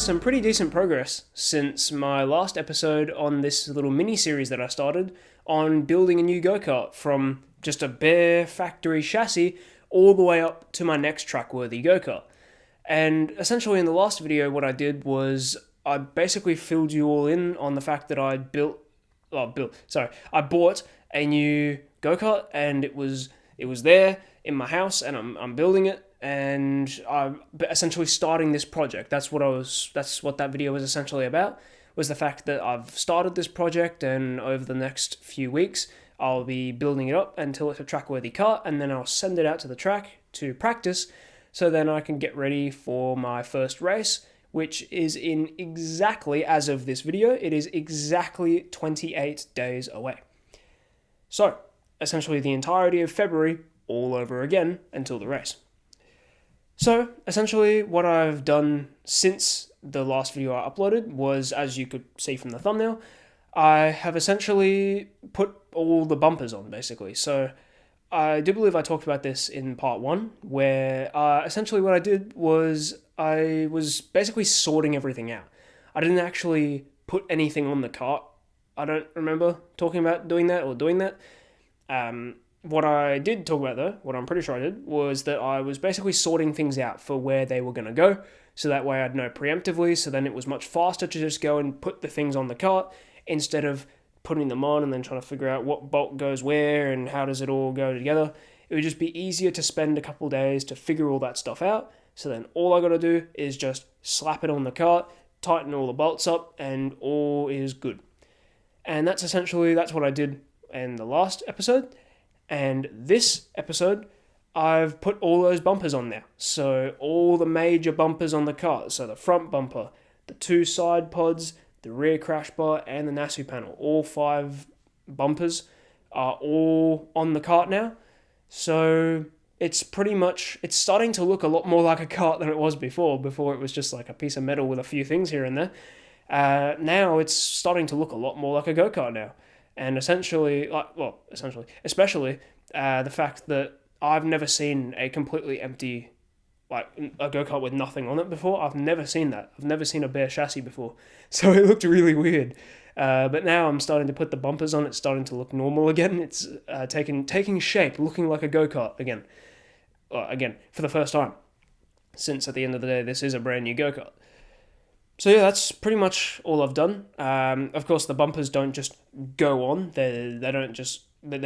some pretty decent progress since my last episode on this little mini-series that I started on building a new go-kart from just a bare factory chassis all the way up to my next track-worthy go-kart. And essentially in the last video what I did was I basically filled you all in on the fact that I bought a new go-kart and it was there in my house and I'm building it. And I'm essentially starting this project. That's what that video was essentially about, was the fact that I've started this project, and over the next few weeks I'll be building it up until it's a track-worthy kart, and then I'll send it out to the track to practice, so then I can get ready for my first race, which is in exactly, as of this video, it is exactly 28 days away. So, essentially the entirety of February all over again until the race. So, essentially, what I've done since the last video I uploaded was, as you could see from the thumbnail, I have essentially put all the bumpers on, basically. So, I do believe I talked about this in part 1, where essentially what I did was I was basically sorting everything out. I didn't actually put anything on the cart. I don't remember talking about doing that or doing that. What I did talk about though, what I'm pretty sure I did, was that I was basically sorting things out for where they were going to go, so that way I'd know preemptively, so then it was much faster to just go and put the things on the cart, instead of putting them on and then trying to figure out what bolt goes where and how does it all go together. It would just be easier to spend a couple days to figure all that stuff out, so then all I got to do is just slap it on the cart, tighten all the bolts up, and all is good. And that's what I did in the last episode. And this episode, I've put all those bumpers on now. So all the major bumpers on the cart. So the front bumper, the 2 side pods, the rear crash bar, and the Nassau panel. All 5 bumpers are all on the cart now. So it's starting to look a lot more like a cart than it was before. Before it was just like a piece of metal with a few things here and there. Now it's starting to look a lot more like a go-kart now. And especially the fact that I've never seen a completely empty, like a go-kart with nothing on it before. I've never seen that. I've never seen a bare chassis before. So it looked really weird. But now I'm starting to put the bumpers on. It's starting to look normal again. It's taking shape, looking like a go-kart again. Again, for the first time. Since at the end of the day, this is a brand new go-kart. So yeah, that's pretty much all I've done. Of course, the bumpers don't just go on. There's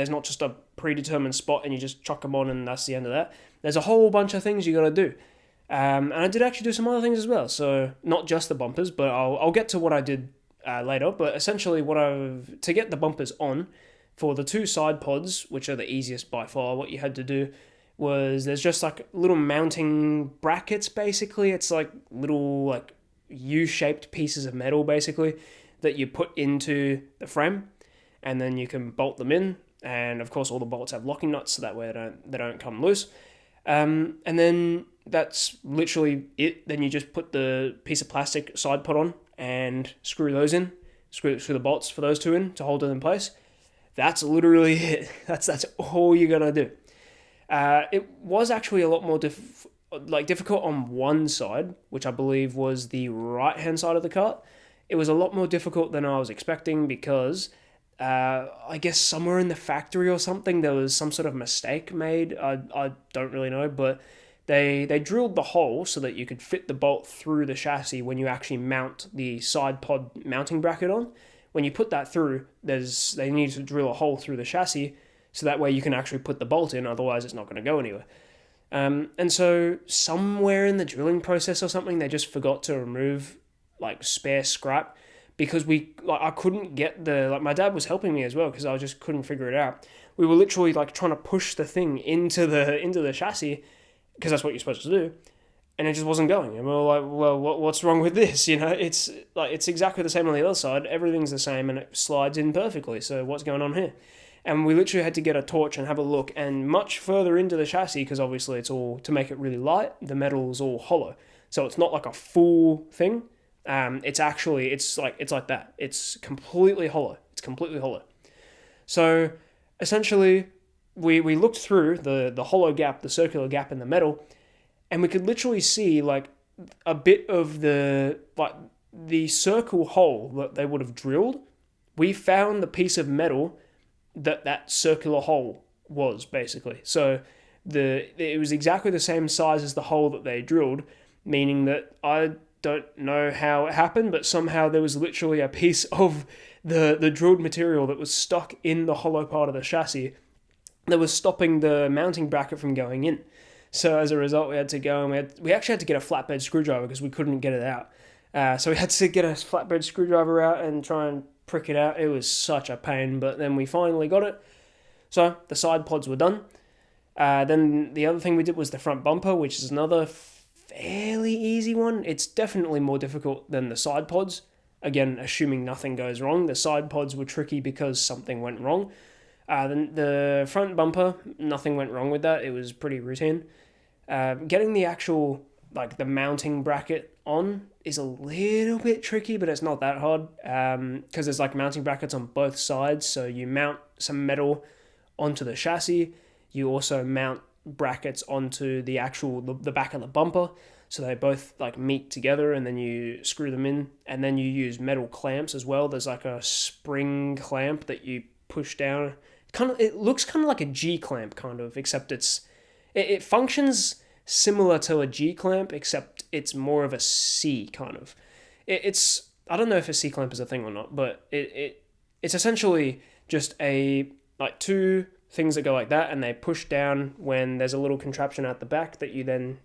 not just a predetermined spot and you just chuck them on and that's the end of that. There's a whole bunch of things you got to do. And I did actually do some other things as well. So not just the bumpers, but I'll get to what I did later. But essentially, to get the bumpers on for the 2 side pods, which are the easiest by far, what you had to do was there's just like little mounting brackets. Basically, it's like little U-shaped pieces of metal basically that you put into the frame, and then you can bolt them in, and of course all the bolts have locking nuts so that way they don't come loose, and then that's literally it. Then you just put the piece of plastic side pod on and screw those in, screw the bolts for those 2 in to hold it in place. That's literally it. That's all you're gonna do. It was actually a lot more difficult on one side, which I believe was the right-hand side of the cart. It was a lot more difficult than I was expecting because I guess somewhere in the factory or something there was some sort of mistake made. I don't really know, but they drilled the hole so that you could fit the bolt through the chassis when you actually mount the side pod mounting bracket on. When you put that through, they need to drill a hole through the chassis so that way you can actually put the bolt in, otherwise it's not going to go anywhere. And so somewhere in the drilling process or something, they just forgot to remove spare scrap, because I couldn't get my dad was helping me as well because I just couldn't figure it out. We were literally trying to push the thing into the chassis because that's what you're supposed to do, and it just wasn't going. And we were like, well, what's wrong with this? It's exactly the same on the other side. Everything's the same and it slides in perfectly. So what's going on here? And we literally had to get a torch and have a look, and much further into the chassis, because obviously it's all, to make it really light, the metal's all hollow. So it's not like a full thing. It's like that. It's completely hollow. So essentially, we looked through the hollow gap, the circular gap in the metal, and we could literally see a bit of the circle hole that they would have drilled. We found the piece of metal that circular hole was, basically. So it was exactly the same size as the hole that they drilled, meaning that I don't know how it happened, but somehow there was literally a piece of the drilled material that was stuck in the hollow part of the chassis that was stopping the mounting bracket from going in. So as a result, we had to go and we actually had to get a flatbed screwdriver because we couldn't get it out. So we had to get a flatbed screwdriver out and try and prick it out. It was such a pain, but then we finally got it. So the side pods were done. Then the other thing we did was the front bumper, which is another fairly easy one. It's definitely more difficult than the side pods. Again, assuming nothing goes wrong. The side pods were tricky because something went wrong. Then the front bumper, nothing went wrong with that. It was pretty routine. Getting the actual, the mounting bracket on is a little bit tricky, but it's not that hard. Because there's mounting brackets on both sides. So you mount some metal onto the chassis. You also mount brackets onto the back of the bumper. So they both meet together, and then you screw them in, and then you use metal clamps as well. There's a spring clamp that you push down. It looks kind of like a G clamp, kind of, except it functions similar to a G clamp, except it's more of a C kind of. It's I don't know if a C clamp is a thing or not, but it's essentially just two things that go like that, and they push down when there's a little contraption at the back that you then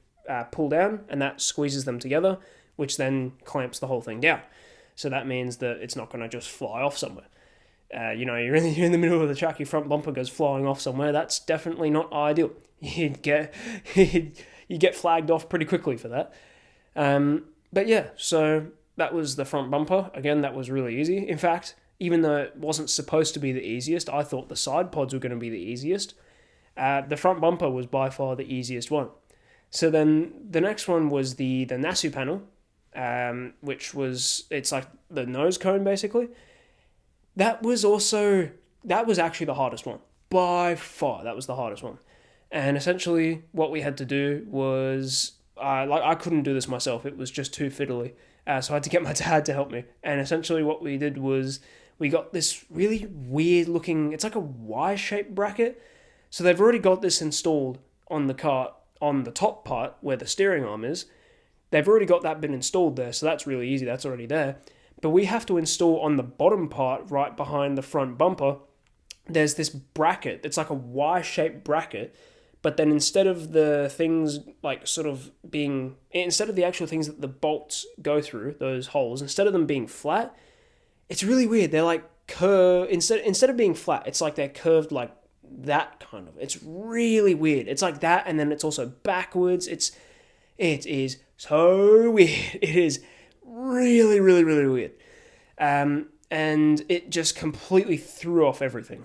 pull down, and that squeezes them together, which then clamps the whole thing down. So that means that it's not going to just fly off somewhere. You're in the middle of the track, your front bumper goes flying off somewhere. That's definitely not ideal. You get flagged off pretty quickly for that. But yeah, so that was the front bumper. Again, that was really easy. In fact, even though it wasn't supposed to be the easiest, I thought the side pods were going to be the easiest. The front bumper was by far the easiest one. So then the next one was the Nassau panel, which it's like the nose cone basically. That was actually the hardest one. By far, that was the hardest one. And essentially what we had to do was, I couldn't do this myself. It was just too fiddly. So I had to get my dad to help me. And essentially what we did was we got this really weird looking, it's like a Y-shaped bracket. So they've already got this installed on the kart, on the top part where the steering arm is. They've already got that bit installed there, so that's really easy. That's already there. But we have to install on the bottom part, right behind the front bumper, there's this bracket. It's like a Y-shaped bracket, but then instead of the things instead of the actual things that the bolts go through, those holes, instead of them being flat, it's really weird. They're curved. Instead of being flat, it's like they're curved like that kind of. It's really weird. It's like that, and then it's also backwards. It is so weird. It is really, really, really weird. And it just completely threw off everything.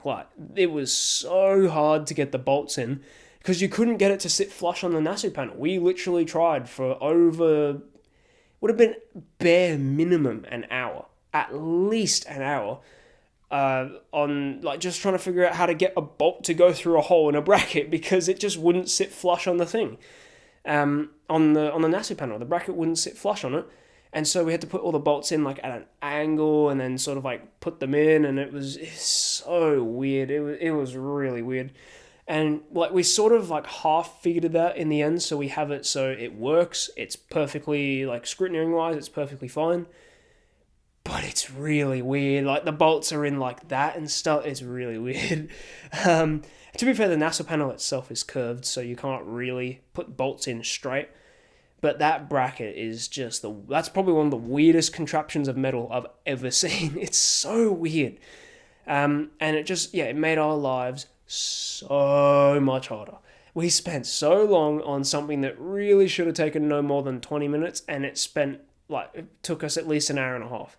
It was so hard to get the bolts in because you couldn't get it to sit flush on the Nassau panel. We literally tried for would have been bare minimum an hour, at least an hour, on just trying to figure out how to get a bolt to go through a hole in a bracket because it just wouldn't sit flush on the thing. On the Nassau panel, the bracket wouldn't sit flush on it. And so we had to put all the bolts in at an angle and then sort of put them in, and it's so weird. It was really weird. And we sort of half figured it out in the end, so we have it so it works. It's perfectly scrutiny wise, it's perfectly fine. But it's really weird. The bolts are in that and stuff. It's really weird. To be fair, the Nassau panel itself is curved, so you can't really put bolts in straight. But that bracket is that's probably one of the weirdest contraptions of metal I've ever seen. It's so weird. And it made our lives so much harder. We spent so long on something that really should have taken no more than 20 minutes, and it took us at least an hour and a half.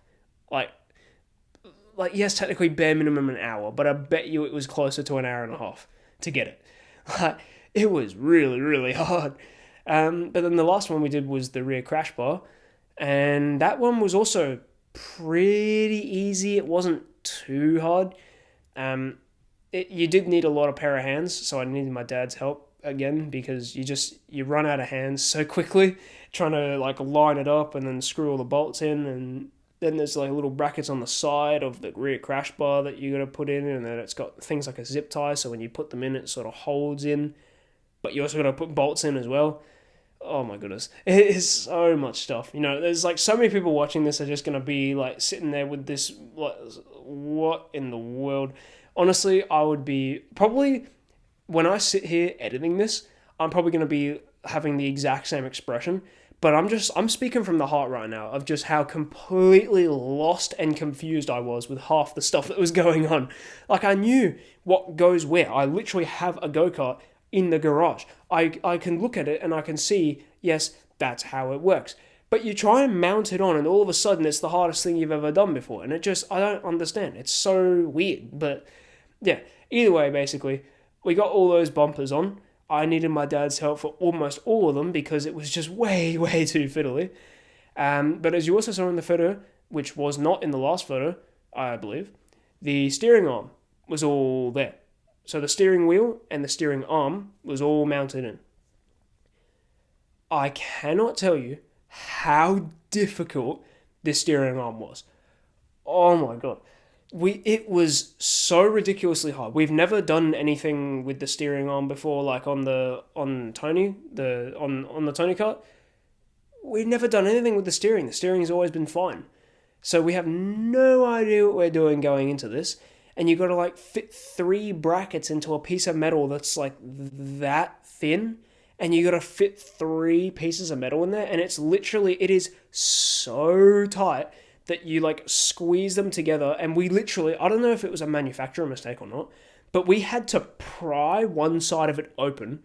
Yes, technically bare minimum an hour, but I bet you it was closer to an hour and a half to get it. It was really, really hard. But then the last one we did was the rear crash bar, and that one was also pretty easy. It wasn't too hard. You did need a lot of pair of hands, so I needed my dad's help. again because you run out of hands so quickly trying to like line it up and then screw all the bolts in, and then there's like little brackets on the side of the rear crash bar that you got to put in, and then it's got things like a zip tie, so when you put them in it sort of holds in, but you also got to put bolts in as well. Oh my goodness, it is so much stuff. There's like so many people watching this are just gonna be like sitting there with this, like, what in the world? Honestly, I would be probably, when I sit here editing this, I'm probably gonna be having the exact same expression. But I'm speaking from the heart right now of just how completely lost and confused I was with half the stuff that was going on. Like, I knew what goes where. I literally have a go-kart in the garage. I can look at it and I can see, yes, that's how it works. But you try and mount it on and all of a sudden it's the hardest thing you've ever done before. And I don't understand. It's so weird. But yeah, either way, basically, we got all those bumpers on. I needed my dad's help for almost all of them because it was just way, way too fiddly. But as you also saw in the photo, which was not in the last photo, I believe, the steering arm was all there. So the steering wheel and the steering arm was all mounted in. I cannot tell you how difficult this steering arm was. Oh my god. It was so ridiculously hard. We've never done anything with the steering arm before, like on the Tony Kart. We've never done anything with the steering. The steering has always been fine. So we have no idea what we're doing going into this. And you've got to like fit 3 brackets into a piece of metal that's like that thin. And you got to fit 3 pieces of metal in there. And it is so tight that you like squeeze them together, and we literally, I don't know if it was a manufacturer mistake or not, but we had to pry one side of it open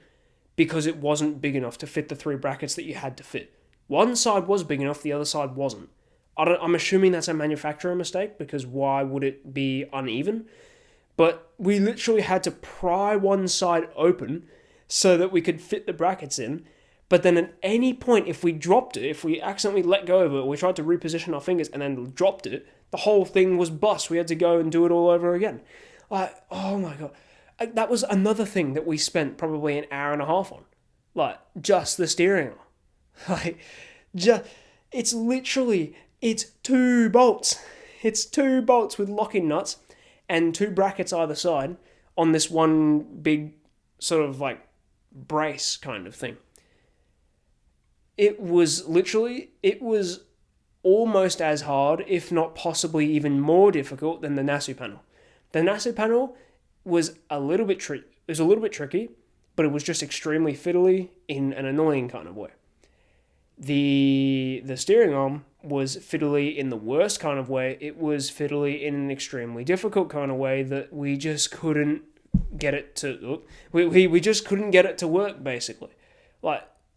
because it wasn't big enough to fit the 3 brackets that you had to fit. One side was big enough, the other side wasn't. I'm assuming that's a manufacturer mistake because why would it be uneven? But we literally had to pry one side open so that we could fit the brackets in. But then at any point, if we dropped it, if we accidentally let go of it, or we tried to reposition our fingers and then dropped it, the whole thing was bust. We had to go and do it all over again. Like, oh my god. That was another thing that we spent probably an hour and a half on. Like, just the steering arm. Like, it's 2 bolts. It's 2 bolts with locking nuts and 2 brackets either side on this one big sort of like brace kind of thing. It was almost as hard, if not possibly even more difficult than the Nassau panel. The Nassau panel was a little bit tricky, but it was just extremely fiddly in an annoying kind of way. The steering arm was fiddly in the worst kind of way. It was fiddly in an extremely difficult kind of way that we just couldn't get it to. We just couldn't get it to work, basically.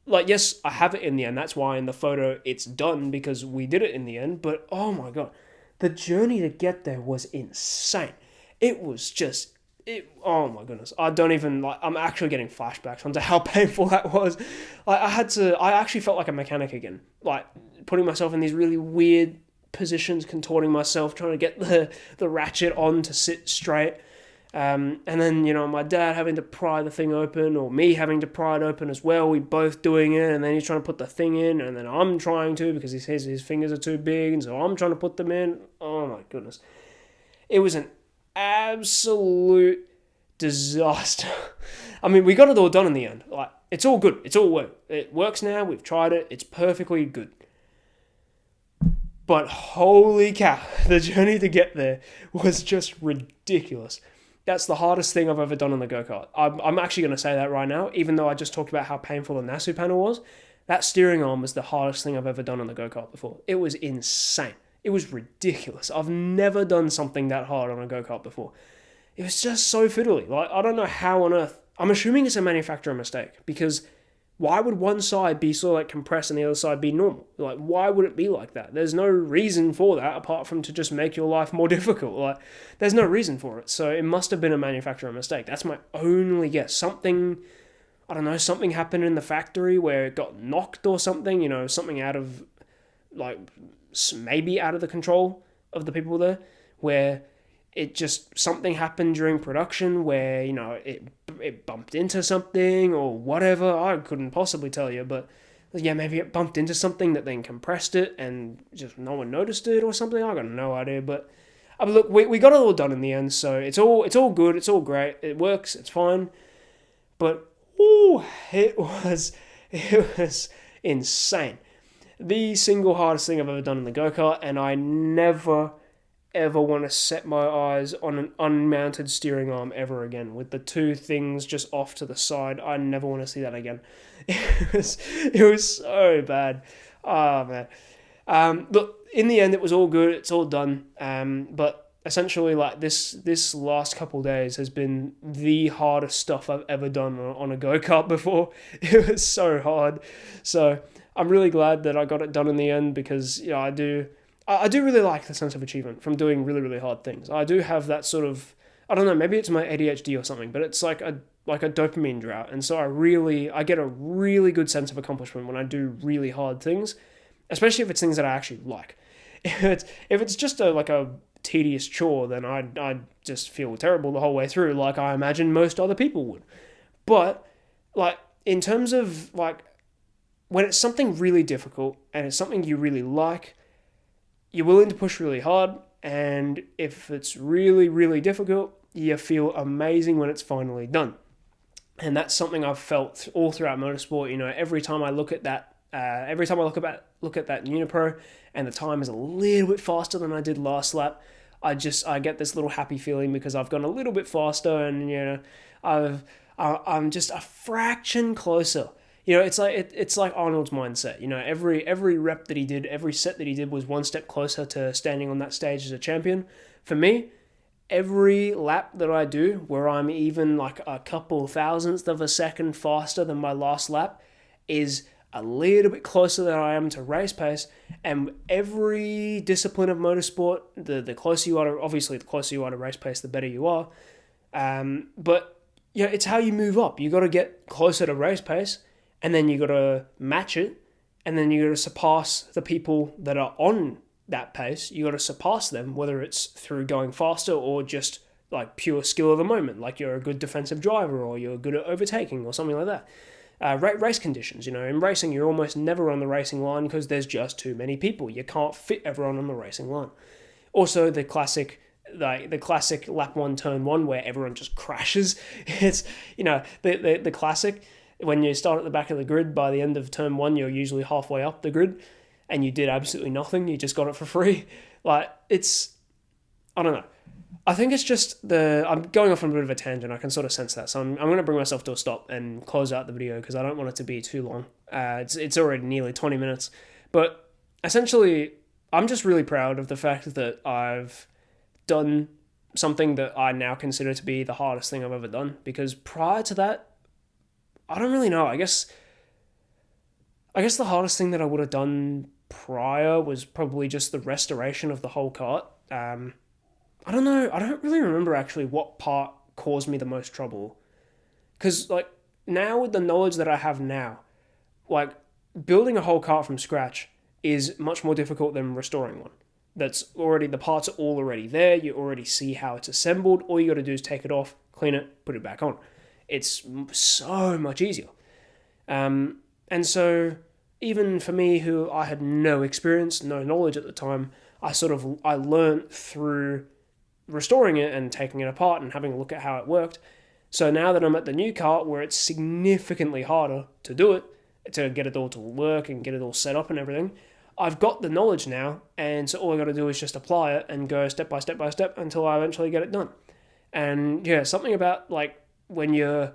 Like, yes, I have it in the end. That's why in the photo it's done, because we did it in the end. But, oh my god, the journey to get there was insane. It was just, oh my goodness. I'm actually getting flashbacks onto how painful that was. I actually felt like a mechanic again. Like, putting myself in these really weird positions, contorting myself, trying to get the ratchet on to sit straight. And then, my dad having to pry the thing open, or me having to pry it open as well. We both doing it, and then he's trying to put the thing in, and then I'm trying to because he says his fingers are too big, and so I'm trying to put them in. Oh my goodness. It was an absolute disaster. I mean, we got it all done in the end. Like, it's all good. It's all worked. It works now. We've tried it. It's perfectly good. But holy cow, the journey to get there was just ridiculous. That's the hardest thing I've ever done on the go-kart. I'm actually going to say that right now, even though I just talked about how painful the Nassau panel was. That steering arm was the hardest thing I've ever done on the go-kart before. It was insane. It was ridiculous. I've never done something that hard on a go-kart before. It was just so fiddly. Like, I don't know how on earth. I'm assuming it's a manufacturer mistake, because why would one side be sort of like compressed and the other side be normal? Like, why would it be like that? There's no reason for that apart from to just make your life more difficult. Like, there's no reason for it. So it must have been a manufacturer mistake. That's my only guess. Something happened in the factory where it got knocked or something, something out of, like, maybe out of the control of the people there, where it just, something happened during production where, it bumped into something or whatever. I couldn't possibly tell you, but yeah, maybe it bumped into something that then compressed it and just no one noticed it or something. I got no idea, but look, we got it all done in the end, so it's all good, it's all great, it works, it's fine. But it was insane. The single hardest thing I've ever done in the go-kart, and I never ever want to set my eyes on an unmounted steering arm ever again with the two things just off to the side. I never want to see that again. It was so bad. Oh man. Look, in the end, it was all good. It's all done. But essentially, like this last couple days has been the hardest stuff I've ever done on a go-kart before. It was so hard. So I'm really glad that I got it done in the end, because I do really like the sense of achievement from doing really, really hard things. I do have that sort of, I don't know, maybe it's my ADHD or something, but it's like a dopamine drought. And so I get a really good sense of accomplishment when I do really hard things, especially if it's things that I actually like. If it's just a tedious chore, then I just feel terrible the whole way through, like I imagine most other people would. But like in terms of like when it's something really difficult and it's something you really like, you're willing to push really hard, and if it's really, really difficult, you feel amazing when it's finally done. And that's something I've felt all throughout motorsport. Every time I look at that, look at that Unipro, and the time is a little bit faster than I did last lap, I get this little happy feeling because I've gone a little bit faster, and I'm just a fraction closer. It's like Arnold's mindset. Every rep that he did, every set that he did was one step closer to standing on that stage as a champion. For me, every lap that I do where I'm even like a couple thousandths of a second faster than my last lap is a little bit closer than I am to race pace. And every discipline of motorsport, the closer you are to, obviously the closer you are to race pace, the better you are. But it's how you move up. You got to get closer to race pace, and then you got to match it, and then you got to surpass the people that are on that pace. You got to surpass them, whether it's through going faster or just like pure skill of the moment, like you're a good defensive driver or you're good at overtaking or something like that. Race conditions, in racing, you're almost never on the racing line because there's just too many people. You can't fit everyone on the racing line. Also, the classic lap 1, turn 1, where everyone just crashes. It's, the classic. When you start at the back of the grid, by the end of turn 1, you're usually halfway up the grid, and you did absolutely nothing. You just got it for free. I don't know. I think it's just I'm going off on a bit of a tangent. I can sort of sense that. So I'm going to bring myself to a stop and close out the video because I don't want it to be too long. It's already nearly 20 minutes. But essentially, I'm just really proud of the fact that I've done something that I now consider to be the hardest thing I've ever done. Because prior to that, I don't really know. I guess the hardest thing that I would have done prior was probably just the restoration of the whole kart. I don't know. I don't really remember actually what part caused me the most trouble. Because like now with the knowledge that I have now, like building a whole kart from scratch is much more difficult than restoring one. The parts are all already there. You already see how it's assembled. All you got to do is take it off, clean it, put it back on. It's so much easier. And so even for me, who I had no experience, no knowledge at the time, I learned through restoring it and taking it apart and having a look at how it worked. So now that I'm at the new kart, where it's significantly harder to do it, to get it all to work and get it all set up and everything, I've got the knowledge now, and so all I got to do is just apply it and go step by step by step until I eventually get it done. And yeah, something about like when you're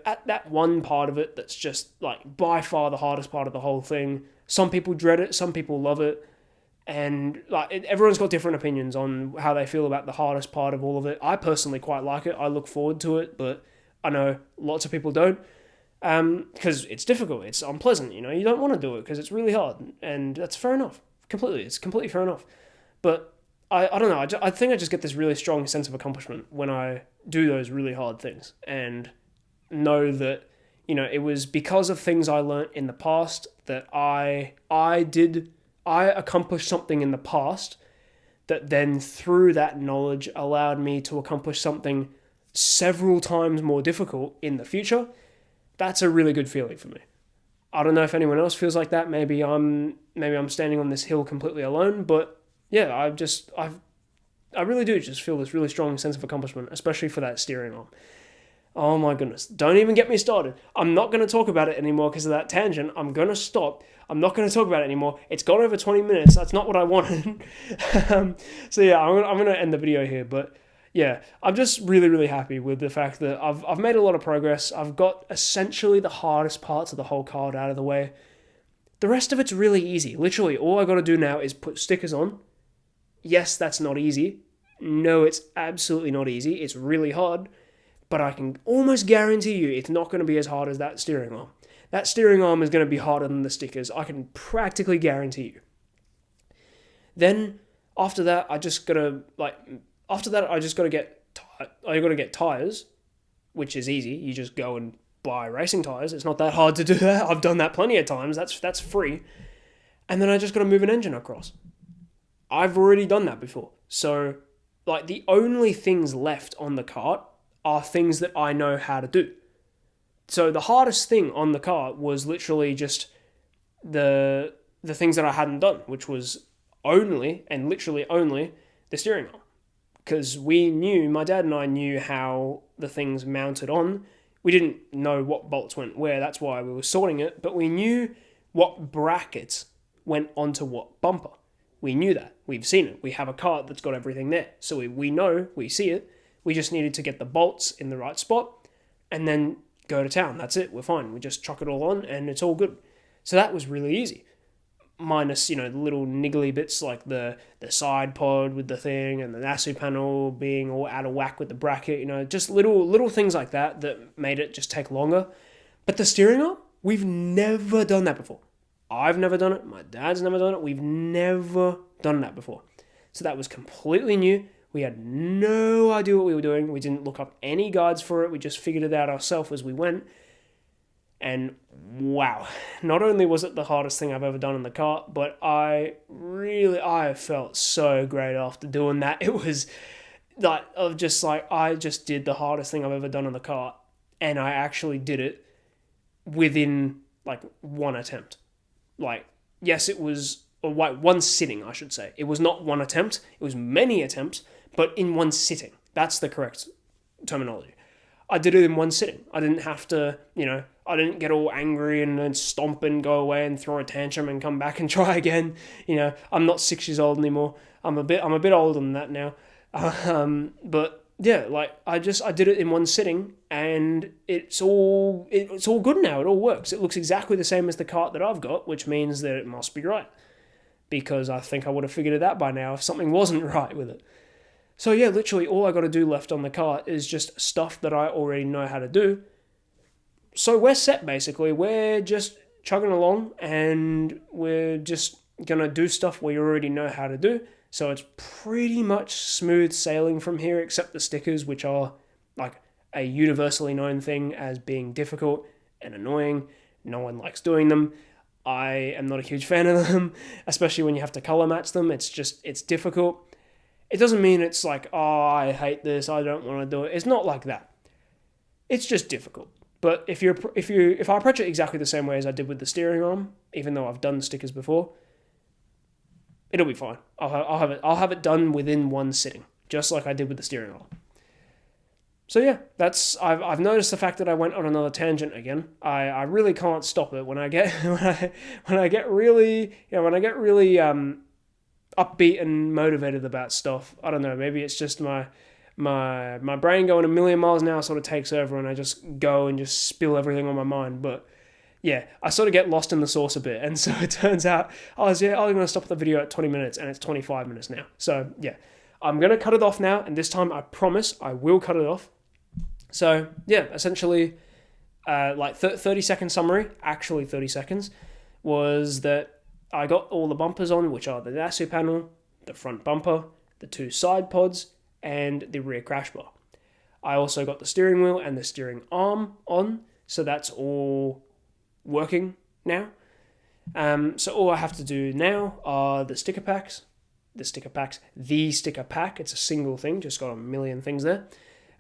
at that one part of it that's just like by far the hardest part of the whole thing. Some people dread it, some people love it, and like everyone's got different opinions on how they feel about the hardest part of all of it. I personally quite like it. I look forward to it, but I know lots of people don't, because it's difficult. It's unpleasant. You don't want to do it because it's really hard, and that's fair enough. It's completely fair enough. But I don't know. I think I just get this really strong sense of accomplishment when I do those really hard things and know that, it was because of things I learnt in the past that I accomplished something in the past that then through that knowledge allowed me to accomplish something several times more difficult in the future, that's a really good feeling for me. I don't know if anyone else feels like that. Maybe I'm standing on this hill completely alone, but yeah, I really do just feel this really strong sense of accomplishment, especially for that steering arm. Oh my goodness. Don't even get me started. I'm not going to talk about it anymore because of that tangent. I'm going to stop. I'm not going to talk about it anymore. It's gone over 20 minutes. That's not what I wanted. So yeah, I'm going to end the video here. But yeah, I'm just really, really happy with the fact that I've made a lot of progress. I've got essentially the hardest parts of the whole card out of the way. The rest of it's really easy. Literally, all I got to do now is put stickers on. Yes, that's not easy. No, it's absolutely not easy. It's really hard. But I can almost guarantee you it's not going to be as hard as that steering arm. That steering arm is going to be harder than the stickers. I can practically guarantee you. Then after that, I just got to get tires, which is easy. You just go and buy racing tires. It's not that hard to do that. I've done that plenty of times. That's free. And then I just got to move an engine across. I've already done that before. So like the only things left on the cart are things that I know how to do. So the hardest thing on the cart was literally just the things that I hadn't done, which was only the steering arm. Because my dad and I knew how the things mounted on. We didn't know what bolts went where, that's why we were sorting it, but we knew what brackets went onto what bumper. We knew that. We've seen it. We have a cart that's got everything there. So we know, we see it. We just needed to get the bolts in the right spot and then go to town. That's it. We're fine. We just chuck it all on and it's all good. So that was really easy. Minus, the little niggly bits like the side pod with the thing and the Nassau panel being all out of whack with the bracket, just little things like that made it just take longer. But the steering arm, we've never done that before. I've never done it. My dad's never done it. We've never done that before. So that was completely new. We had no idea what we were doing. We didn't look up any guides for it. We just figured it out ourselves as we went. And wow, not only was it the hardest thing I've ever done in the kart, but I felt so great after doing that. It was like, I just did the hardest thing I've ever done in the kart. And I actually did it within like one attempt. Like, yes, it was one sitting, I should say. It was not one attempt. It was many attempts, but in one sitting. That's the correct terminology. I did it in one sitting. I didn't have to, I didn't get all angry and then stomp and go away and throw a tantrum and come back and try again. I'm not 6 years old anymore. I'm a bit older than that now. But yeah, like I did it in one sitting and it's all good now. It all works. It looks exactly the same as the kart that I've got, which means that it must be right. Because I think I would have figured it out by now if something wasn't right with it. So yeah, literally all I got to do left on the kart is just stuff that I already know how to do. So we're set basically. We're just chugging along and we're just going to do stuff we already know how to do. So it's pretty much smooth sailing from here, except the stickers, which are like a universally known thing as being difficult and annoying. No one likes doing them. I am not a huge fan of them, especially when you have to color match them. It's difficult. It doesn't mean it's like, oh, I hate this, I don't want to do it. It's not like that. It's just difficult. But if I approach it exactly the same way as I did with the steering arm, even though I've done stickers before, it'll be fine. I'll have it done within one sitting, just like I did with the steering arm. So yeah, I've noticed the fact that I went on another tangent again. I really can't stop it when I get really upbeat and motivated about stuff. I don't know, maybe it's just my brain going a million miles an hour sort of takes over and I just go and just spill everything on my mind. But yeah, I sort of get lost in the sauce a bit. And so it turns out I'm going to stop the video at 20 minutes and it's 25 minutes now. So yeah, I'm going to cut it off now. And this time I promise I will cut it off. So yeah, essentially 30-second summary, actually 30 seconds, was that I got all the bumpers on, which are the Nassau panel, the front bumper, the two side pods, and the rear crash bar. I also got the steering wheel and the steering arm on, so that's all working now. So all I have to do now are the sticker packs, the sticker packs, the sticker pack. It's a single thing, just got a million things there.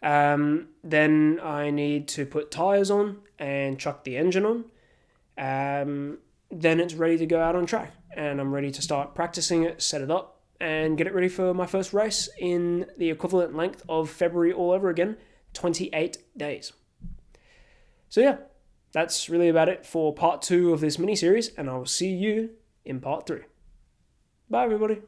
Then I need to put tyres on and chuck the engine on. Then it's ready to go out on track, and I'm ready to start practicing it, set it up, and get it ready for my first race in the equivalent length of February all over again, 28 days. So yeah, that's really about it for part 2 of this mini-series, and I will see you in part 3. Bye, everybody.